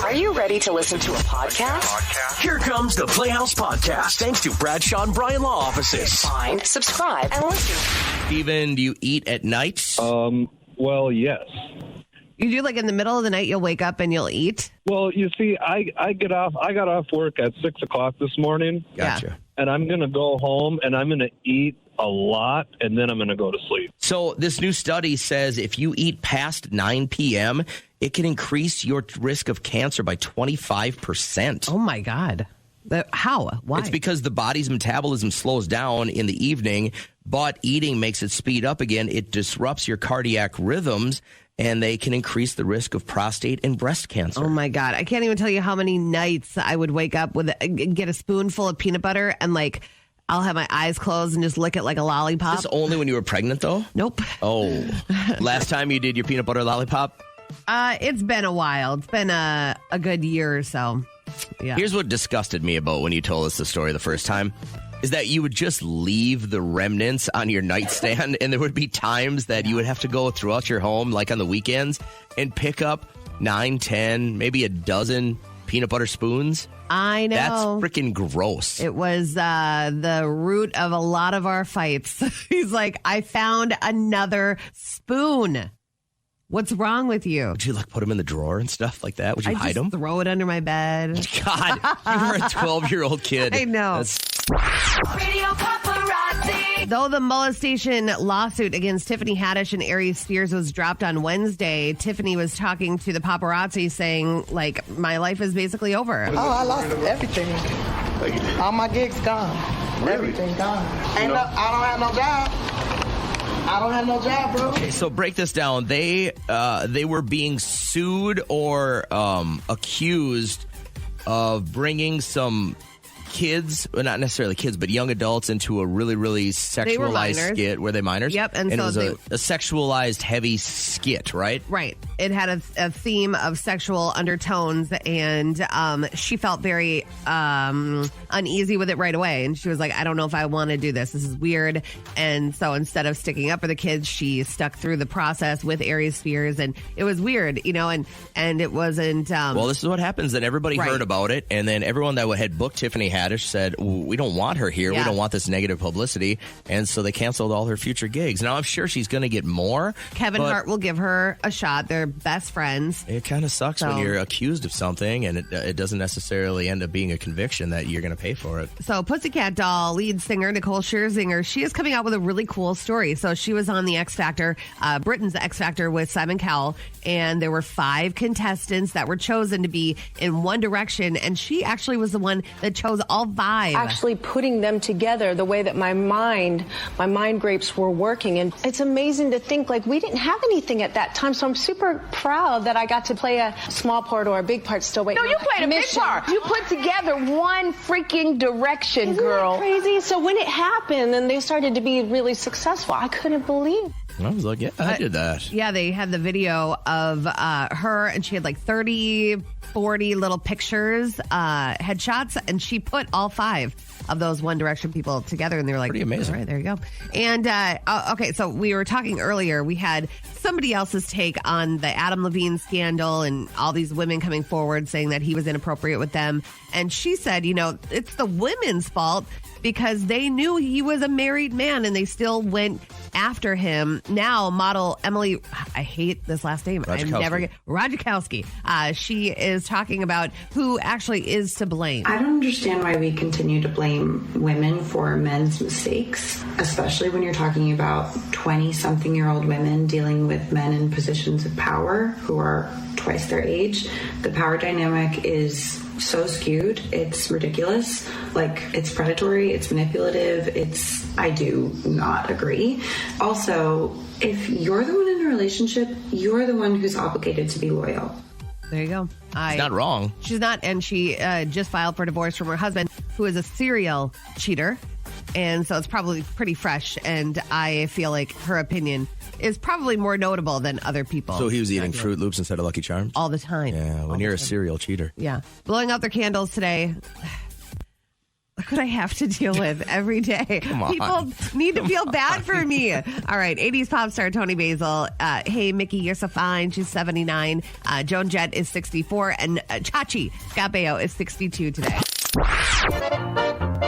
Are you ready to listen to a podcast? Here comes the Playhouse Podcast, thanks to Bradshaw and Bryan Law Offices. Find, subscribe, and listen. Steven, do you eat at night? Well, yes. You do, like, in the middle of the night, you'll wake up and you'll eat? Well, you see, I got off work at 6 o'clock this morning. Gotcha. Yeah. And I'm going to go home and I'm going to eat a lot and then I'm going to go to sleep. So this new study says if you eat past 9 p.m., it can increase your risk of cancer by 25%. Oh, my God. How? Why? It's because the body's metabolism slows down in the evening, but eating makes it speed up again. It disrupts your cardiac rhythms, and they can increase the risk of prostate and breast cancer. Oh, my God. I can't even tell you how many nights I would wake up with get a spoonful of peanut butter and, like, I'll have my eyes closed and just lick it like a lollipop. Is this only when you were pregnant, though? Nope. Oh. Last time you did your peanut butter lollipop? It's been a while. It's been a good year or so. Yeah. Here's what disgusted me about when you told us the story the first time, is that you would just leave the remnants on your nightstand, and there would be times that you would have to go throughout your home, like on the weekends, and pick up 9, 10, maybe a dozen peanut butter spoons. I know. That's freaking gross. It was the root of a lot of our fights. He's like, I found another spoon. What's wrong with you? Would you like put them in the drawer and stuff like that? Would you hide them? Throw it under my bed. God, you were a 12-year-old kid. I know. Radio Paparazzi. Though the molestation lawsuit against Tiffany Haddish and Aries Spears was dropped on Wednesday, Tiffany was talking to the paparazzi saying, like, my life is basically over. Oh, I lost everything. All my gigs gone. Everything gone. I don't have no job. I don't have no job, bro. Okay, so break this down. They were being sued or accused of bringing some kids, well, not necessarily kids, but young adults into a really, really sexualized skit. Were they minors? Yep. And so it was a sexualized heavy skit, right? Right. It had a theme of sexual undertones, and she felt very uneasy with it right away. And she was like, I don't know if I want to do this. This is weird. And so instead of sticking up for the kids, she stuck through the process with Aries Spears. And it was weird, you know, and it wasn't... well, this is what happens. Then everybody heard about it. And then everyone that had booked Tiffany Haddish said, we don't want her here. Yeah. We don't want this negative publicity. And so they canceled all her future gigs. Now, I'm sure she's going to get more. Kevin Hart will give her a shot. They're best friends. It kind of sucks when you're accused of something and it doesn't necessarily end up being a conviction that you're going to pay for it. So Pussycat Doll lead singer Nicole Scherzinger, she is coming out with a really cool story. So she was on the X Factor, Britain's X Factor with Simon Cowell, and there were 5 contestants that were chosen to be in One Direction, and she actually was the one that chose all 5. Actually putting them together the way that my mind grapes were working. And it's amazing to think, like, we didn't have anything at that time. So I'm super proud that I got to play a small part or a big part still waiting. No, you played a big part. You put together One freaking Direction, girl. Isn't that crazy? So when it happened and they started to be really successul, I couldn't believe. I was like, yeah, I did that. Yeah, they had the video of her, and she had like 30, 40 little pictures, headshots, and she put all 5 of those One Direction people together, and they were like, pretty amazing. All right, there you go. And, okay, so we were talking earlier, we had somebody else's take on the Adam Levine scandal and all these women coming forward saying that he was inappropriate with them. And she said, you know, it's the women's fault because they knew he was a married man and they still went after him. Now, model Emily, I hate this last name. Ratajkowski. She is talking about who actually is to blame. I don't understand why we continue to blame women for men's mistakes, especially when you're talking about 20-something-year-old women dealing with men in positions of power who are twice their age. The power dynamic is so skewed. It's ridiculous. Like, it's predatory, it's manipulative, I do not agree. Also, if you're the one in a relationship, you're the one who's obligated to be loyal. There you go. She's not wrong. She's not, and she just filed for divorce from her husband, who is a serial cheater. And so it's probably pretty fresh, and I feel like her opinion is probably more notable than other people. So he was eating Fruit Loops instead of Lucky Charms? All the time. Yeah, when you're a serial cheater. Yeah. Blowing out their candles today. Look what I have to deal with every day. Come on. People need to feel bad for me. All right, 80s pop star Tony Basil. Hey, Mickey, you're so fine. She's 79. Joan Jett is 64. And Chachi, Scott Baio, is 62 today.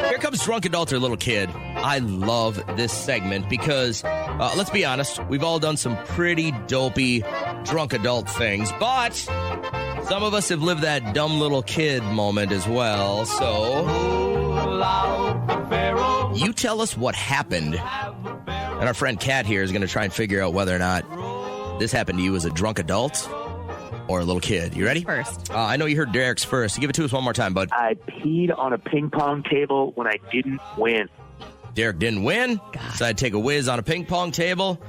Here comes Drunk Adult or Little Kid. I love this segment because, let's be honest, we've all done some pretty dopey drunk adult things, but some of us have lived that dumb little kid moment as well. So, you tell us what happened. And our friend Kat here is going to try and figure out whether or not this happened to you as a drunk adult or a little kid. You ready? First. I know you heard Derek's first. Give it to us one more time, bud. I peed on a ping pong table when I didn't win. Derek didn't win. Decided to take a whiz on a ping pong table.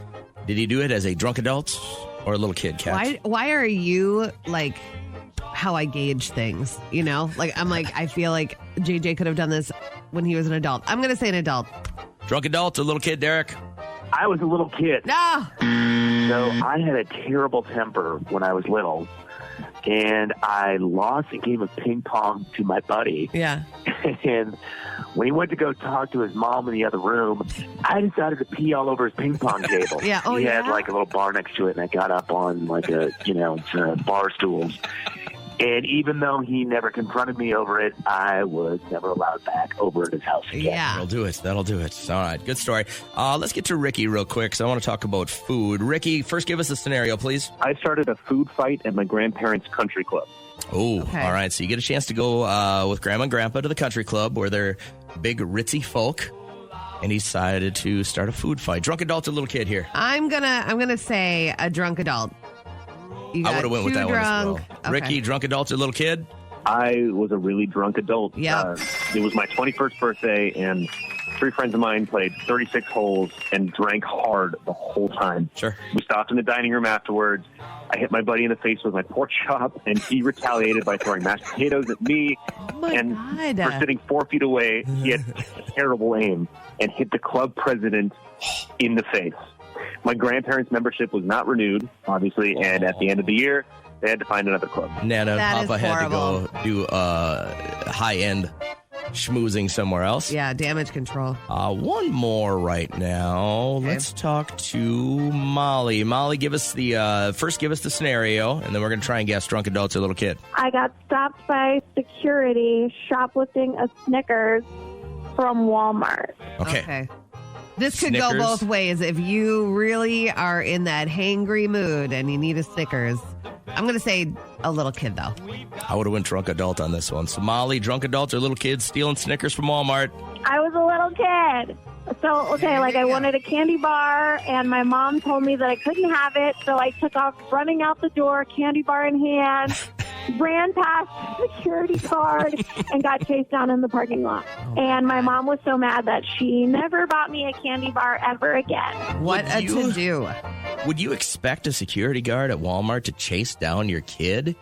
Did he do it as a drunk adult or a little kid, Kat? Why are you like how I gauge things? You know, like I feel like JJ could have done this when he was an adult. I'm going to say an adult. Drunk adult or little kid, Derek? I was a little kid. No. So I had a terrible temper when I was little, and I lost a game of ping pong to my buddy. Yeah. And when he went to go talk to his mom in the other room, I decided to pee all over his ping pong table. Yeah. Oh, he yeah. had like a little bar next to it, and I got up on like bar stools. And even though he never confronted me over it, I was never allowed back over at his house again. Yeah. That'll do it. That'll do it. All right. Good story. Let's get to Ricky real quick because I want to talk about food. Ricky, first give us a scenario, please. I started a food fight at my grandparents' country club. Oh, Okay. All right. So you get a chance to go with Grandma and Grandpa to the country club where they're big, ritzy folk. And he decided to start a food fight. Drunk adult or little kid here? I'm gonna say a drunk adult. I would have went with that one as well. Okay. Ricky, drunk adult or little kid? I was a really drunk adult. Yeah. It was my 21st birthday, and 3 friends of mine played 36 holes and drank hard the whole time. Sure. We stopped in the dining room afterwards. I hit my buddy in the face with my pork chop, and he retaliated by throwing mashed potatoes at me. Oh my and God. for sitting 4 feet away, he had terrible aim and hit the club president in the face. My grandparents' membership was not renewed, obviously, and at the end of the year, they had to find another club. Nana and That is Papa had to horrible. go do high-end schmoozing somewhere else. Yeah, damage control. One more right now. Okay. Let's talk to Molly. Molly, give us the scenario, and then we're going to try and guess drunk adults or little kid. I got stopped by security shoplifting a Snickers from Walmart. Okay. This could go Snickers. both ways. If you really are in that hangry mood and you need a Snickers, I'm going to say a little kid, though. I would have went drunk adult on this one. So Molly, drunk adults or little kids stealing Snickers from Walmart? I was a little kid. So, okay, like I wanted a candy bar, and my mom told me that I couldn't have it, so I took off running out the door, candy bar in hand, ran past the security guard, and got chased down in the parking lot. And my mom was so mad that she never bought me a candy bar ever again. What a to-do. Would you expect a security guard at Walmart to chase down your kid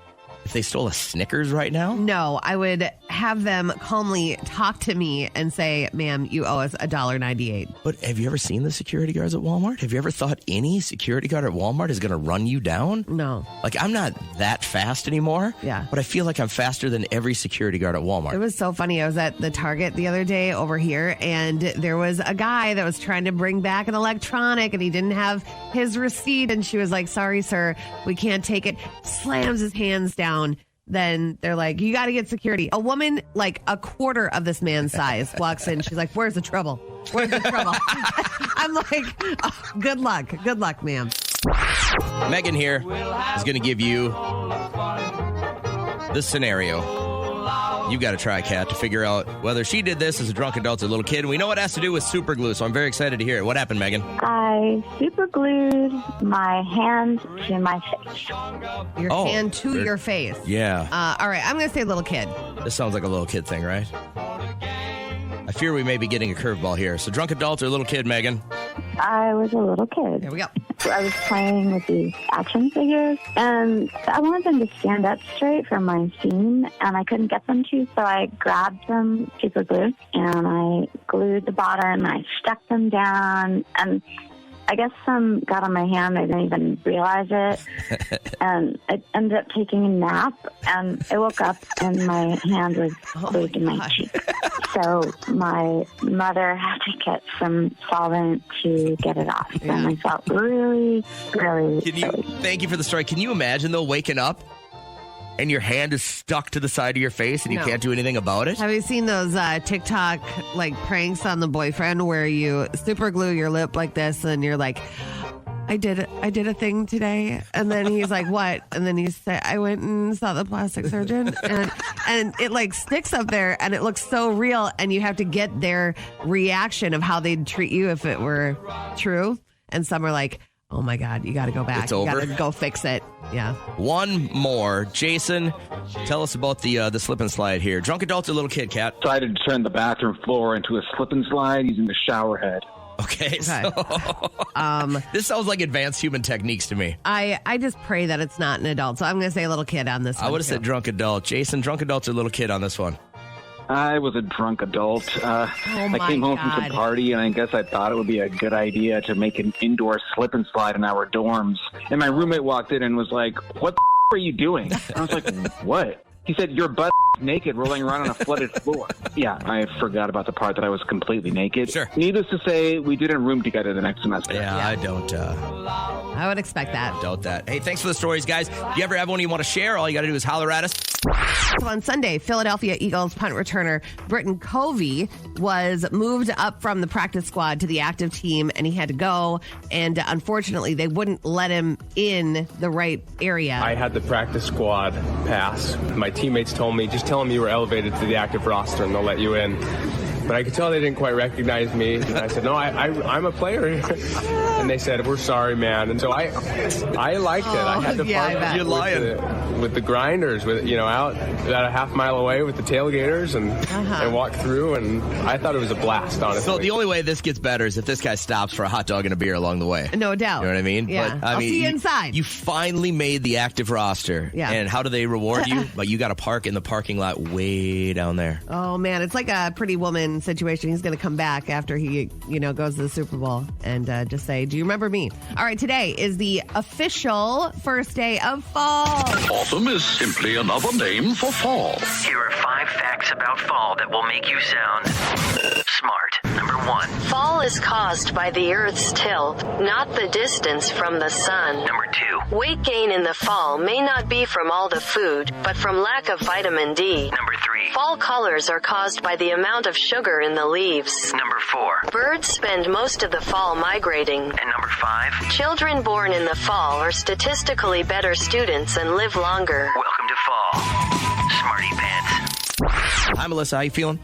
if they stole a Snickers right now? No, I would have them calmly talk to me and say, ma'am, you owe us $1.98. But have you ever seen the security guards at Walmart? Have you ever thought any security guard at Walmart is going to run you down? No. Like, I'm not that fast anymore. Yeah. But I feel like I'm faster than every security guard at Walmart. It was so funny. I was at the Target the other day over here, and there was a guy that was trying to bring back an electronic, and he didn't have his receipt. And she was like, sorry, sir, we can't take it. Slams his hands down. Then they're like, you got to get security. A woman, like a quarter of this man's size, walks in. She's like, where's the trouble? Where's the trouble? I'm like, oh, good luck. Good luck, ma'am. Megan here is going to give you the scenario. You've got to try, Kat, to figure out whether she did this as a drunk adult or a little kid. And we know it has to do with super glue, so I'm very excited to hear it. What happened, Megan? I super glued my hand to my face. Your hand to your face. Yeah. All right, I'm going to say little kid. This sounds like a little kid thing, right? I fear we may be getting a curveball here. So drunk adult or little kid, Megan? I was a little kid. Here we go. I was playing with these action figures, and I wanted them to stand up straight for my scene, and I couldn't get them to, so I grabbed some super glue, and I glued the bottom, and I stuck them down, and I guess some got on my hand. I didn't even realize it, and I ended up taking a nap, and I woke up, and my hand was glued to my cheek. So my mother had to get some solvent to get it off. And I felt really, really silly. Thank you for the story. Can you imagine, though, waking up and your hand is stuck to the side of your face and you can't do anything about it? Have you seen those TikTok pranks on the boyfriend where you super glue your lip like this and you're like, I did a thing today, and then he's like, what? And then you say, I went and saw the plastic surgeon, and it sticks up there and it looks so real, and you have to get their reaction of how they'd treat you if it were true. And some are like, oh my God, you got to go back. It's over. You got to go fix it. Yeah. One more. Jason, tell us about the slip and slide here. Drunk adult or little kid, Cat? Decided to turn the bathroom floor into a slip and slide using the shower head. Okay. So this sounds like advanced human techniques to me. I just pray that it's not an adult. So I'm going to say a little kid on this one. I would have said drunk adult. Jason, drunk adult or little kid on this one? I was a drunk adult. I came home from some party, and I guess I thought it would be a good idea to make an indoor slip and slide in our dorms. And my roommate walked in and was like, what the are you doing? And I was like, what? He said, you're butt naked rolling around on a flooded floor. Yeah, I forgot about the part that I was completely naked. Sure. Needless to say, we did a room together the next semester. Yeah. I don't. I would expect that. Doubt that. Hey, thanks for the stories, guys. If you ever have one you want to share, all you got to do is holler at us. So on Sunday, Philadelphia Eagles punt returner Britton Covey was moved up from the practice squad to the active team, and he had to go. And unfortunately, they wouldn't let him in the right area. I had the practice squad pass. My teammates told me, just tell them you were elevated to the active roster and they'll let you in. But I could tell they didn't quite recognize me. And I said, no, I'm a player. And they said, we're sorry, man. And so I liked it. I had to park with the grinders, out about a half mile away with the tailgaters and walk through. And I thought it was a blast, honestly. So the only way this gets better is if this guy stops for a hot dog and a beer along the way. No doubt. You know what I mean? Yeah. But, I'll see you inside. You finally made the active roster. Yeah. And how do they reward you? But you got to park in the parking lot way down there. Oh, man. It's like a Pretty Woman situation. He's going to come back after he, goes to the Super Bowl and just say, do you remember me? All right, today is the official first day of fall. Autumn is simply another name for fall. Here are 5 facts about fall that will make you sound smart. Number 1. Fall is caused by the Earth's tilt, not the distance from the sun. Number 2. Weight gain in the fall may not be from all the food, but from lack of vitamin D. Number 3. Fall colors are caused by the amount of sugar in the leaves. Number 4. Birds spend most of the fall migrating. And number 5. Children born in the fall are statistically better students and live longer. Welcome to fall. Smarty Pants. Hi, Melissa. How you feeling?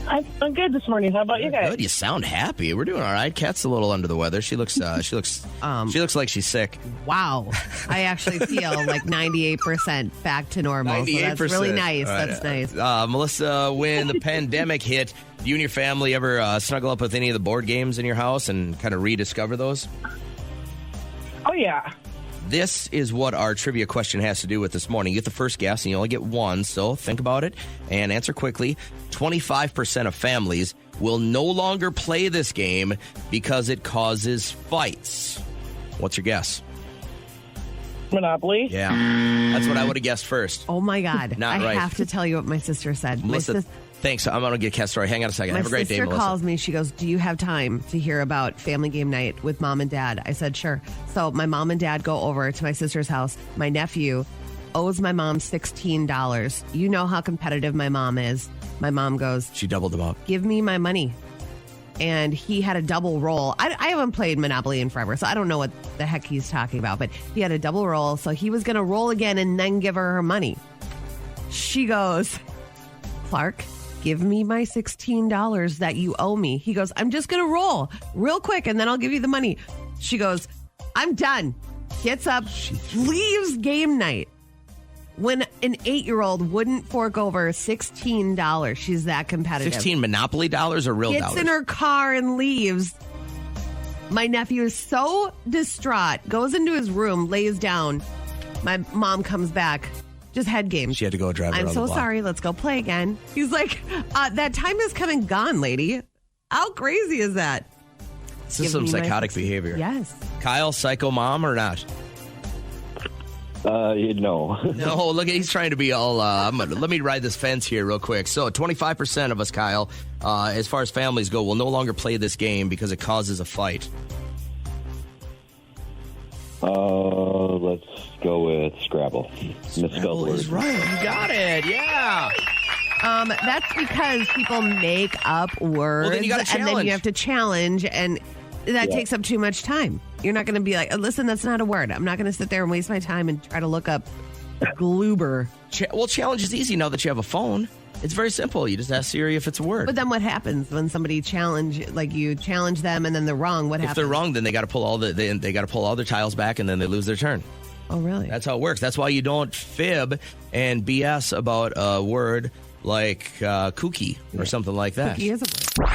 I'm good this morning. How about you guys? Good. You sound happy. We're doing all right. Kat's a little under the weather. She looks like she's sick. Wow. I actually feel like 98% back to normal. 98%. So that's really nice. Right. That's nice. Melissa, when the pandemic hit, you and your family ever snuggle up with any of the board games in your house and kind of rediscover those? Oh, yeah. This is what our trivia question has to do with this morning. You get the first guess, and you only get one, so think about it and answer quickly. 25% of families will no longer play this game because it causes fights. What's your guess? Monopoly. Yeah. That's what I would have guessed first. Oh, my God. Not right. I have to tell you what my sister said. Melissa, thanks. I'm going to get Kat's story. Hang on a second. Have a great day, Melissa. My sister calls me. She goes, do you have time to hear about family game night with mom and dad? I said, sure. So my mom and dad go over to my sister's house. My nephew owes my mom $16. You know how competitive my mom is. My mom goes, she doubled them up. Give me my money. And he had a double roll. I haven't played Monopoly in forever, so I don't know what the heck he's talking about. But he had a double roll, so he was going to roll again and then give her money. She goes, Clark, give me my $16 that you owe me. He goes, I'm just going to roll real quick, and then I'll give you the money. She goes, I'm done. Gets up, leaves game night. When an 8-year-old wouldn't fork over $16, she's that competitive. 16 Monopoly dollars or real Gets dollars? in her car and leaves. My nephew is so distraught, goes into his room, lays down. My mom comes back. Just head game. She had to go drive around I'm so the block. sorry. Let's go play again. He's like, that time is come and gone, lady. How crazy is that? This is some psychotic behavior. Yes. Kyle, psycho mom or not? No. No, look, he's trying to be all, let me ride this fence here real quick. So 25% of us, Kyle, as far as families go, will no longer play this game because it causes a fight. Let's go with Scrabble. Scrabble is right. You got it. Yeah. That's because people make up words, Well, then you gotta and then challenge. you have to challenge, and that takes up too much time. You're not going to be like, listen, that's not a word. I'm not going to sit there and waste my time and try to look up gloober. Well, challenge is easy now that you have a phone. It's very simple. You just ask Siri if it's a word. But then what happens when somebody you challenge them and then they're wrong? What happens? If they're wrong, then they got to pull all they got to pull all their tiles back, and then they lose their turn. Oh, really? That's how it works. That's why you don't fib and BS about a word like kooky or something like that. Kooky is a word.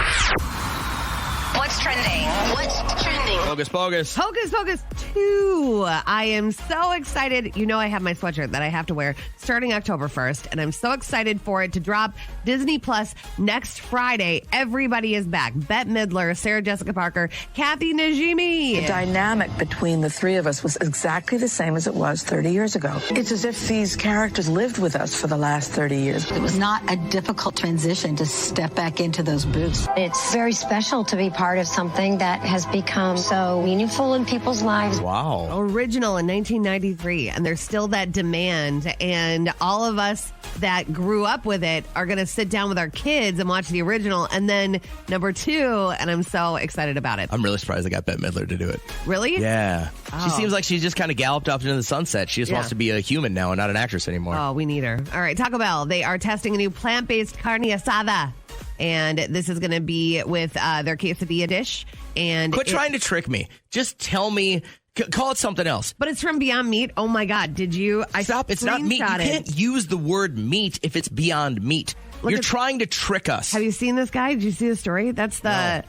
What's trending? What's trending? Hocus Pocus. Hocus Pocus 2. I am so excited. You know I have my sweatshirt that I have to wear starting October 1st, and I'm so excited for it to drop Disney Plus next Friday. Everybody is back. Bette Midler, Sarah Jessica Parker, Kathy Najimy. The dynamic between the three of us was exactly the same as it was 30 years ago. It's as if these characters lived with us for the last 30 years. It was not a difficult transition to step back into those boots. It's very special to be part of something that has become so meaningful in people's lives. Wow. Original in 1993, and there's still that demand, and all of us that grew up with it are going to sit down with our kids and watch the original, and then number 2, and I'm so excited about it. I'm really surprised I got Bette Midler to do it. Really? Yeah. Oh. She seems like she just kind of galloped off into the sunset. She just wants to be a human now and not an actress anymore. Oh, we need her. All right, Taco Bell, they are testing a new plant-based carne asada, and this is going to be with their quesadilla dish. And Quit trying to trick me. Just tell me. Call it something else. But it's from Beyond Meat. Oh, my God. Did you? Stop. It's not meat. You can't use the word meat if it's Beyond Meat. You're trying to trick us. Have you seen this guy? Did you see the story? That's the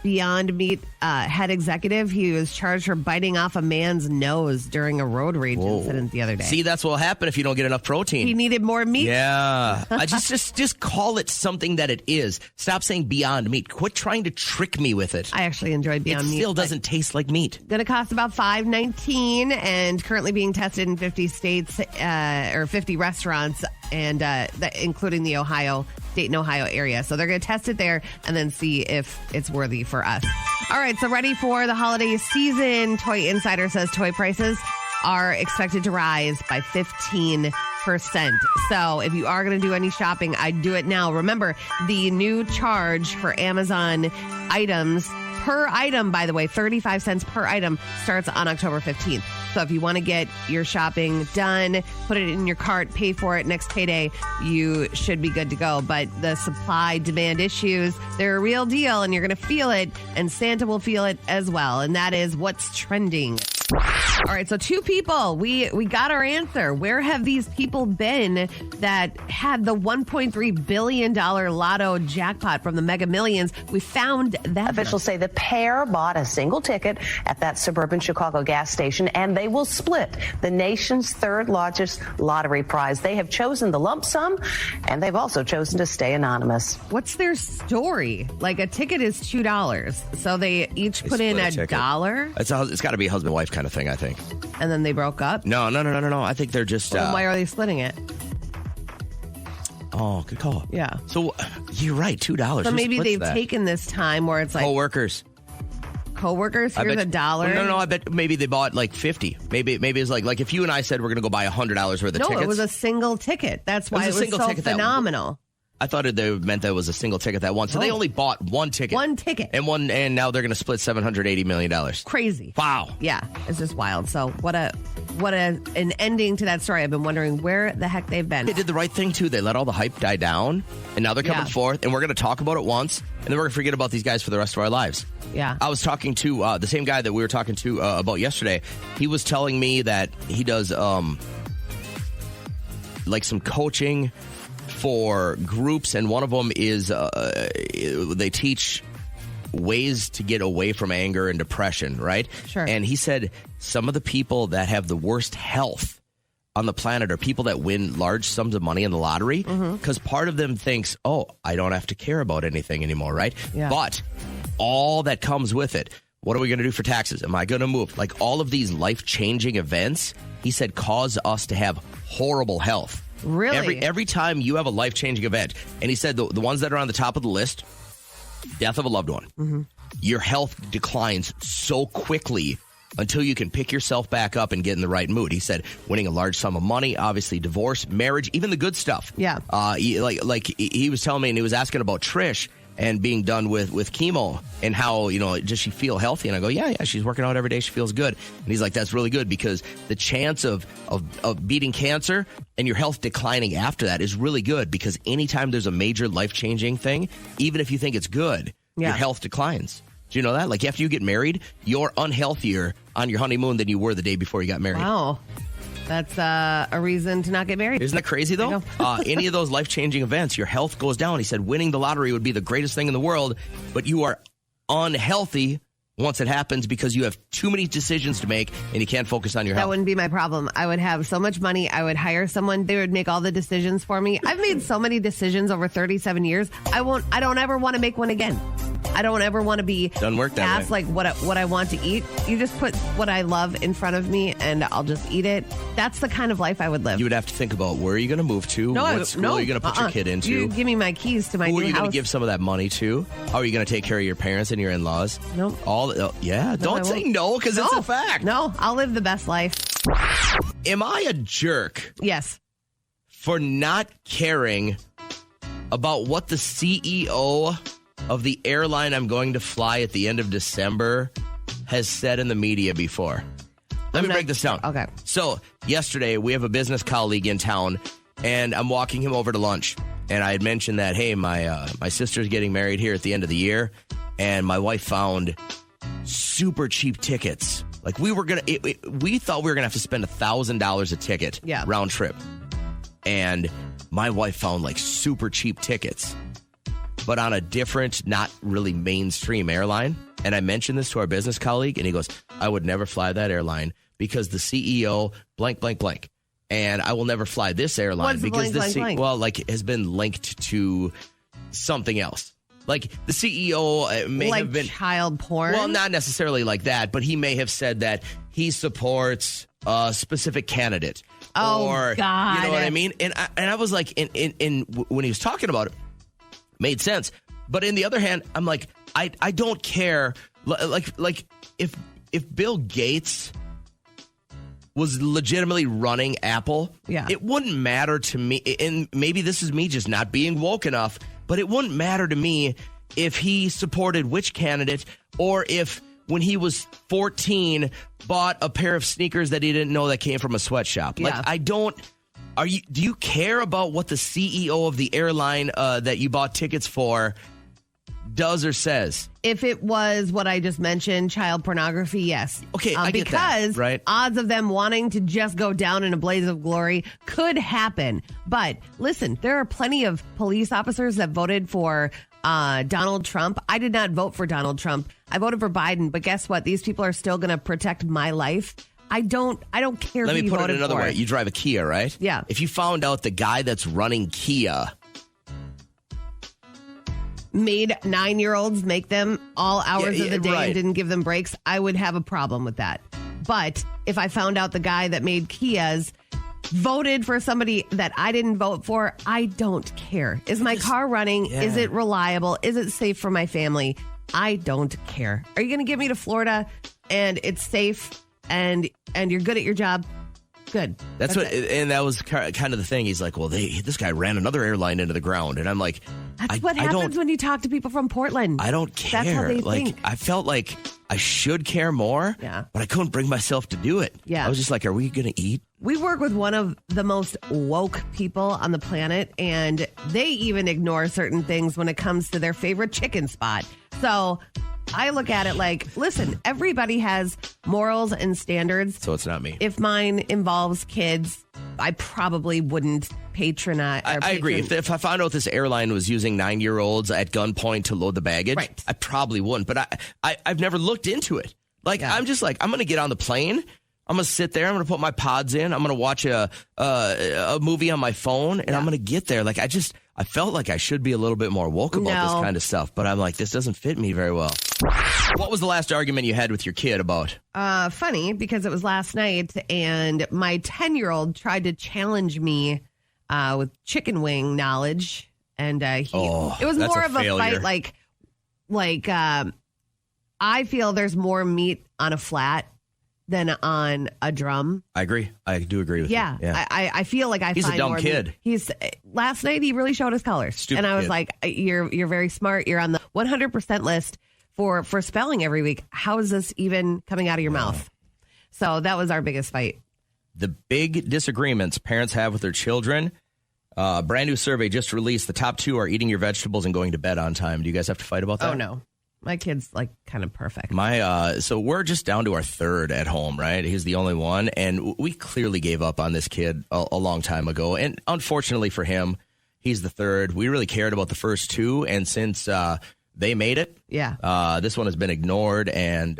Beyond Meat head executive. He was charged for biting off a man's nose during a road rage incident the other day. See, that's what will happen if you don't get enough protein. He needed more meat. Yeah. I just call it something that it is. Stop saying Beyond Meat. Quit trying to trick me with it. I actually enjoy Beyond Meat. It still doesn't taste like meat. Going to cost about $5.19 and currently being tested in 50 states or 50 restaurants, and including the Dayton, Ohio area. So they're going to test it there and then see if it's worthy for us. All right, so ready for the holiday season. Toy Insider says toy prices are expected to rise by 15%. So if you are going to do any shopping, I'd do it now. Remember, the new charge for Amazon items per item, by the way, 35 cents per item, starts on October 15th. So if you want to get your shopping done, put it in your cart, pay for it next payday, you should be good to go. But the supply-demand issues, they're a real deal, and you're going to feel it, and Santa will feel it as well. And that is what's trending. All right, so 2 people, we got our answer. Where have these people been that had the $1.3 billion lotto jackpot from the Mega Millions? We found that. Officials say the pair bought a single ticket at that suburban Chicago gas station, and they will split the nation's 3rd largest lottery prize. They have chosen the lump sum, and they've also chosen to stay anonymous. What's their story? Like, a ticket is $2, so they each put in $1. It's got to be a husband-wife kind of thing, I think. And then they broke up? No. I think they're just... Well, why are they splitting it? Oh, good call. Yeah. So, you're right, $2. So maybe they've taken this time where it's like... Co-workers. Here's $1. No, I bet maybe they bought like 50. Maybe it's like if you and I said we're going to go buy $100 worth of tickets. No, it was a single ticket. That's why it was so phenomenal. I thought they meant that it was a single ticket that one. So they only bought one ticket. One ticket. And now they're going to split $780 million. Crazy. Wow. Yeah, it's just wild. So what an ending to that story. I've been wondering where the heck they've been. They did the right thing, too. They let all the hype die down, and now they're coming forth, and we're going to talk about it once, and then we're going to forget about these guys for the rest of our lives. Yeah. I was talking to the same guy that we were talking to about yesterday. He was telling me that he does like some coaching for groups, and one of them is they teach ways to get away from anger and depression, right? Sure. And he said some of the people that have the worst health on the planet are people that win large sums of money in the lottery, because part of them thinks, oh, I don't have to care about anything anymore, right? Yeah. But all that comes with it, What are we going to do for taxes? Am I going to move? Like all of these life-changing events, he said, cause us to have horrible health. Really? Every time you have a life-changing event, and he said the ones that are on the top of the list, death of a loved one, your health declines so quickly until you can pick yourself back up and get in the right mood. He said winning a large sum of money, obviously divorce, marriage, even the good stuff. Yeah. He was telling me, and he was asking about Trish and being done with chemo and how, does she feel healthy? And I go, yeah, she's working out every day. She feels good. And he's like, that's really good because the chance of beating cancer and your health declining after that is really good because anytime there's a major life-changing thing, even if you think it's good, your health declines. Do you know that? Like after you get married, you're unhealthier on your honeymoon than you were the day before you got married. Wow. That's a reason to not get married. Isn't that crazy, though? Any of those life-changing events, your health goes down. He said winning the lottery would be the greatest thing in the world, but you are unhealthy once it happens because you have too many decisions to make and you can't focus on your health. That wouldn't be my problem. I would have so much money. I would hire someone. They would make all the decisions for me. I've made so many decisions over 37 years. I don't ever want to make one again. I don't ever want to be asked like what I want to eat. You just put what I love in front of me and I'll just eat it. That's the kind of life I would live. You would have to think about where are you going to move to? What school are you going to put your kid into? You give me my keys to my new house. Who are you going to give some of that money to? How are you going to take care of your parents and your in-laws? Nope. Don't say no because it's a fact. No, I'll live the best life. Am I a jerk? Yes. For not caring about what the CEO of the airline I'm going to fly at the end of December has said in the media before? Let me break this down. Okay. So yesterday we have a business colleague in town and I'm walking him over to lunch. And I had mentioned that, hey, my sister's getting married here at the end of the year. And my wife found super cheap tickets. Like we thought we were going to have to spend $1,000 a ticket round trip. And my wife found like super cheap tickets, but on a different, not really mainstream airline. And I mentioned this to our business colleague and he goes, I would never fly that airline because the CEO blank, blank, blank. And I will never fly this airline because has been linked to something else. Like the CEO may have been child porn. Well, not necessarily like that, but he may have said that he supports a specific candidate. Oh, or, God. You know what I mean? And I was like, when he was talking about it, made sense. But in the other hand, I'm like, I don't care. Like if Bill Gates was legitimately running Apple, it wouldn't matter to me. And maybe this is me just not being woke enough, but it wouldn't matter to me if he supported which candidate or if when he was 14 bought a pair of sneakers that he didn't know that came from a sweatshop. Like I don't. Do you care about what the CEO of the airline that you bought tickets for does or says? If it was what I just mentioned, child pornography, yes. Okay, I get because that, right? Odds of them wanting to just go down in a blaze of glory could happen. But listen, there are plenty of police officers that voted for Donald Trump. I did not vote for Donald Trump. I voted for Biden. But guess what? These people are still going to protect my life. I don't care Let who me you put it voted another for. way. You drive a Kia, right? Yeah. If you found out the guy that's running Kia made 9-year-olds make them all hours of the day and didn't give them breaks, I would have a problem with that. But if I found out the guy that made Kias voted for somebody that I didn't vote for, I don't care. Is my car running? Yeah. Is it reliable? Is it safe for my family? I don't care. Are you going to get me to Florida and it's safe and you're good at your job? Good. That's what, and that was kind of the thing. He's like, well, this guy ran another airline into the ground. And I'm like, that's what happens when you talk to people from Portland. I don't care. That's how they think. I felt like I should care more, but I couldn't bring myself to do it. Yeah. I was just like, are we going to eat? We work with one of the most woke people on the planet, and they even ignore certain things when it comes to their favorite chicken spot. So I look at it like, listen, everybody has morals and standards. So it's not me. If mine involves kids, I probably wouldn't patronize. I agree. If I found out this airline was using 9-year-olds at gunpoint to load the baggage, I probably wouldn't. But I've never looked into it. Like, I'm just like, I'm going to get on the plane. I'm going to sit there. I'm going to put my pods in. I'm going to watch a movie on my phone, and I'm going to get there. Like, I felt like I should be a little bit more woke about this kind of stuff, but I'm like, this doesn't fit me very well. What was the last argument you had with your kid about? Funny, because it was last night, and my 10-year-old tried to challenge me with chicken wing knowledge, and it was more of a fight. Like I feel there's more meat on a flat than on a drum. I agree. I do agree with you. Yeah. I feel like he's find a dumb more kid. Last night he really showed his colors. Stupid and I was kid. like, you're very smart. You're on the 100% list for spelling every week. How is this even coming out of your mouth? So that was our biggest fight. The big disagreements parents have with their children. Brand new survey just released. The top 2 are eating your vegetables and going to bed on time. Do you guys have to fight about that? Oh, no. My kid's like kind of perfect. So we're just down to our 3rd at home, right? He's the only one. And we clearly gave up on this kid a long time ago. And unfortunately for him, he's the 3rd. We really cared about the first 2. And since they made it, this one has been ignored. And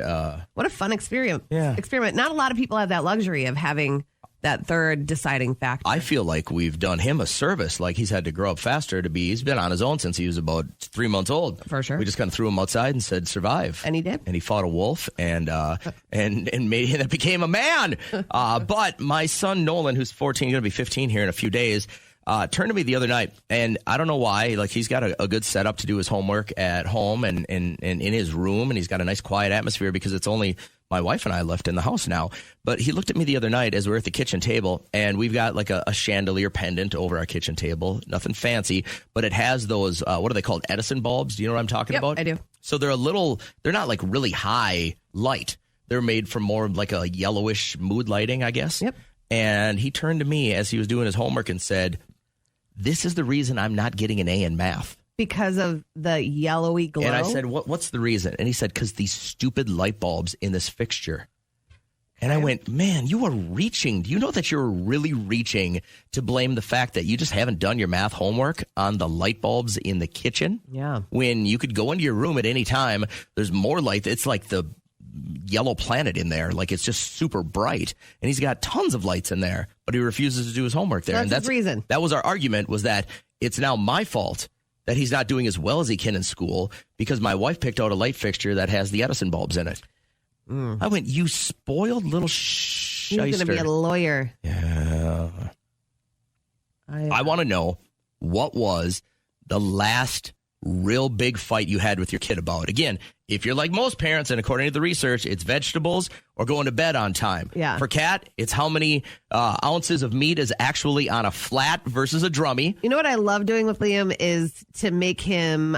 what a fun experiment. Yeah. Not a lot of people have that luxury of having that 3rd deciding factor. I feel like we've done him a service. Like he's had to grow up faster he's been on his own since he was about 3 months old. For sure. We just kind of threw him outside and said, survive. And he did. And he fought a wolf and made that became a man. But my son, Nolan, who's 14, going to be 15 here in a few days, turned to me the other night, and I don't know why. Like he's got a good setup to do his homework at home and in his room, and he's got a nice quiet atmosphere because it's only my wife and I left in the house now. But he looked at me the other night as we were at the kitchen table, and we've got like a chandelier pendant over our kitchen table. Nothing fancy, but it has those, what are they called? Edison bulbs. Do you know what I'm talking about? I do. So they're not like really high light. They're made from more like a yellowish mood lighting, I guess. Yep. And he turned to me as he was doing his homework and said, this is the reason I'm not getting an A in math. Because of the yellowy glow? And I said, what's the reason? And he said, because these stupid light bulbs in this fixture. And I went, man, you are reaching. Do you know that you're really reaching to blame the fact that you just haven't done your math homework on the light bulbs in the kitchen? Yeah. When you could go into your room at any time, there's more light. It's like the yellow planet in there. Like it's just super bright. And he's got tons of lights in there, but he refuses to do his homework there. That's his reason. That was our argument, was that it's now my fault that he's not doing as well as he can in school because my wife picked out a light fixture that has the Edison bulbs in it. I went, you spoiled little shyster. He's going to be a lawyer. Yeah. I want to know, what was the last real big fight you had with your kid about? Again, if you're like most parents, and according to the research, it's vegetables or going to bed on time. Yeah. For Kat, it's how many ounces of meat is actually on a flat versus a drummy. You know what I love doing with Liam is to make him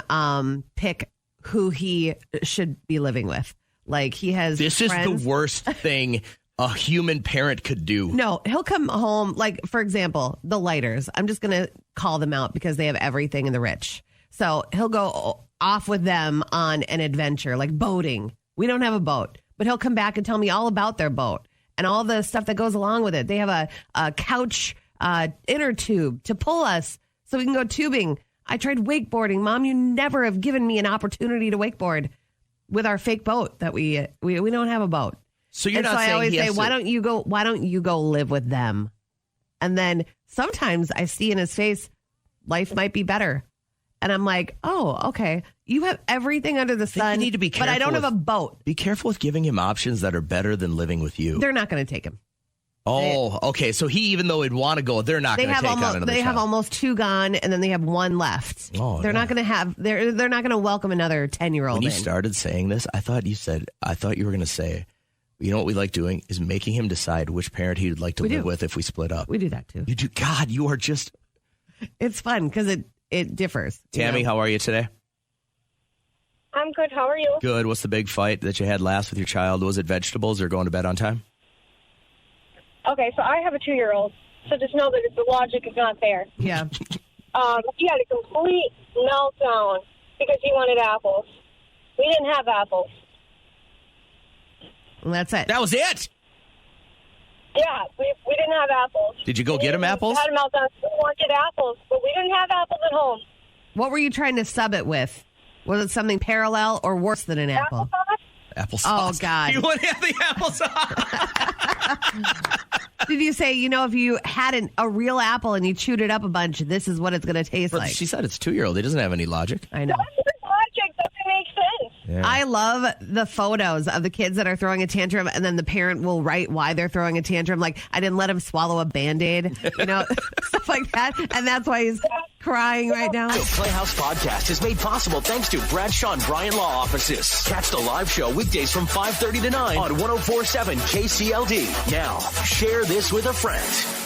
pick who he should be living with. Like he has This friends. is the worst thing a human parent could do. No, he'll come home, like, for example, the lighters. I'm just going to call them out because they have everything in the rich. So he'll go off with them on an adventure, like boating. We don't have a boat, but he'll come back and tell me all about their boat and all the stuff that goes along with it. They have a couch inner tube to pull us so we can go tubing. I tried wakeboarding. Mom, you never have given me an opportunity to wakeboard with our fake boat that we don't have a boat. So you're not saying I always he say, has why don't you go live with them? And then sometimes I see in his face, life might be better. And I'm like, oh, okay. You have everything under the sun, you need to be careful but I don't have a boat. Be careful with giving him options that are better than living with you. They're not going to take him. Oh, okay. So even though he'd want to go, they're not going to take on another They have child. almost 2 gone, and then they have 1 left. Oh, they're not going to have. They're not going to welcome another 10-year-old. When you started saying this, I thought you were going to say, you know what we like doing is making him decide which parent he would like to live with if we split up. We do that too. You do. God, you are just. It's fun because it differs. Tammy, how are you today? I'm good. How are you? Good. What's the big fight that you had last with your child? Was it vegetables or going to bed on time? Okay, so I have a 2-year-old, so just know that the logic is not there. Yeah. He had a complete meltdown because he wanted apples. We didn't have apples. And that's it. That was it? Yeah, we didn't have apples. Did you go get him apples? We had a meltdown. We wanted apples, but we didn't have apples at home. What were you trying to sub it with? Was it something parallel or worse than an apple? Applesauce. Oh, God. You wouldn't have the applesauce. Did you say, if you had a real apple and you chewed it up a bunch, this is what it's going to taste like? She said it's 2-year-old. He doesn't have any logic. I know. Logic doesn't make sense. Yeah. I love the photos of the kids that are throwing a tantrum, and then the parent will write why they're throwing a tantrum. Like, I didn't let him swallow a Band-Aid, stuff like that. And that's why he's crying right now. The Playhouse Podcast is made possible thanks to Bradshaw and Bryan Law Offices. Catch the live show weekdays from 5:30 to 9 on 104.7 KCLD. Now, share this with a friend.